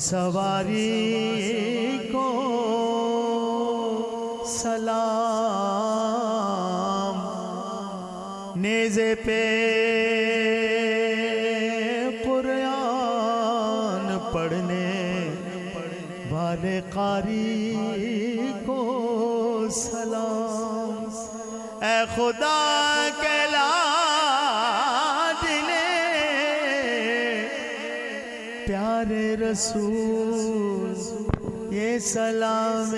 सवारी को सलाम, नेज़े पे कुरान पढ़ने वाले कारी को सलाम। ए खुदा के लाडले प्यारे रसूल, ये सलाम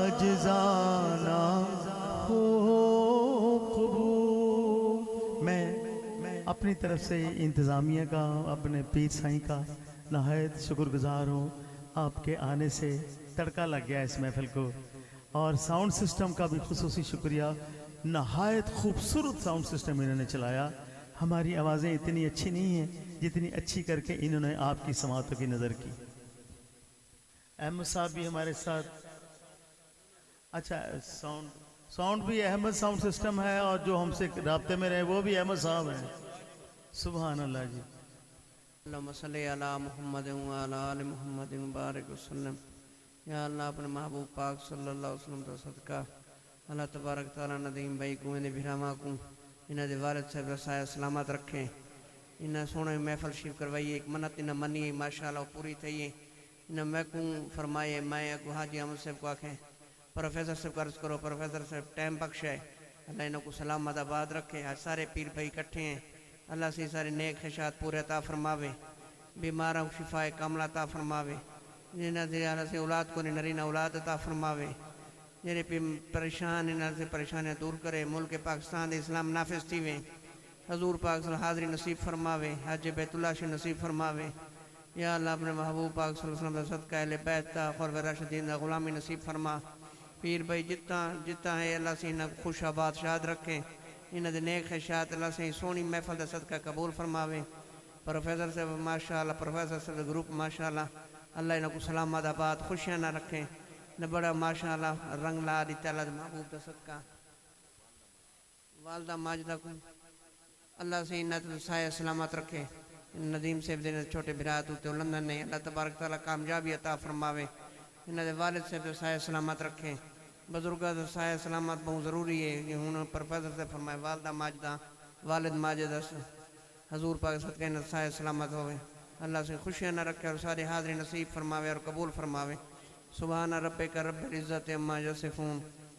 आजिज़ाना हो कबूल। मैं अपनी तरफ से इंतज़ामिया का, अपने पीर साईं का नहायत शुक्रगुजार हूँ। आपके आने से तड़का लग गया इस महफिल को, और साउंड सिस्टम का भी खुसूसी शुक्रिया। नहायत खूबसूरत साउंड सिस्टम इन्होंने चलाया। हमारी आवाज़ें इतनी अच्छी नहीं हैं जितनी अच्छी करके इन्होंने आपकी समातों की नज़र की। अहमद साहब भी हमारे साथ। अच्छा, साउंड भी अहमद साउंड सिस्टम है, और जो हमसे राब्ते में रहे वो भी अहमद साहब हैं। सुभान अल्लाह जी। अल्लाहुम्मा सल्ली अला मुहम्मद व अला आलि मुहम्मद बारिक वसल्लम। या अल्लाह अपने महबूब पाक सल्लल्लाहु अलैहि वसल्लम का सदका अल्लाह तबारक तआला नदीम भाई को, इन्हें भिरामा को, इन्हें दे वालिद साहब रसाया सलामत रखें। इन्हें सोने महफल शरीफ करवाई, एक मन्नत इन्हें मनी माशाअल्लाह पूरी थी। इन्हें मैं को फरमाए, मैं अगो हाजी अहमद साहब को आखें प्रोफेसर साहब कर्ज करो, प्रोफेसर साहब टाइम बख्शे, अल्लाह इन्हों को सलामत आबाद रखे। आज सारे पीर भाई इकट्ठे हैं, अल्लाह से सारे नेक खशात पूरे अता फरमावे, बीमारों को शिफाए कामला अता फरमावे। जिन्हें से औलाद को नरीना औलाद अता फरमावे, जिन्हें परेशान इन्हें से परेशानियाँ दूर करे। मुल्क पाकिस्तान इस्लाम नाफिज थी वे, हजूर पाक हाज़री नसीब फरमावे, हज बैतुल्लाह से नसीब फरमावे। या अल्लाह अपने महबूब पाक सल्लल्लाहु अलैहि वसल्लम सदका अहले बैत ता खुलफ़ाए राशिदीन दा गुलामी नसीब फरमा। पीर भाई जितना जितना है अल्लाह से इन्हें खुश आबाद शाद रखें। इन्हें दे नेक खैशात अल्लाह से सोनी महफल दा सदका कबूल फरमावे। प्रोफेसर साहब माशाअल्लाह, प्रोफेसर साहब ग्रुप माशाअल्लाह, अल्लाह इन्हों को सलामत आबाद खुशियाँ ना रखें। न बड़ा माशाअल्लाह रंग ला दिता अल्लाह महबूब दा सदका। वालदा माजदा को अल्लाह से इन्हें साया सलामत रखे। नदीम साहब दिन छोटे बिरात होते लंदन ने, अल्लाह तबारक तआला कामयाबी अता फरमावे। इन्हें वालिद साहब साया सलामत रखे। बुजुर्गों का साया सलामत बहुत ज़रूरी है। हूँ प्रोफेसर से फरमाए वालदा माजदा वालिद माजिद हजूर पाक सदका इन्हें साया सलामत होवे। अल्लाह से खुशियाँ न रखे और सारे हाज़री नसीब फरमावे और कबूल फरमावे। सुबहान रब्बिका रब्बिल इज़्ज़ति अम्मा यसिफून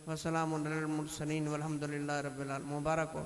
व सलामुन अलल मुरसलीन वल्हम्दुलिल्लाहि रब्बिल आलमीन। मुबारक हो।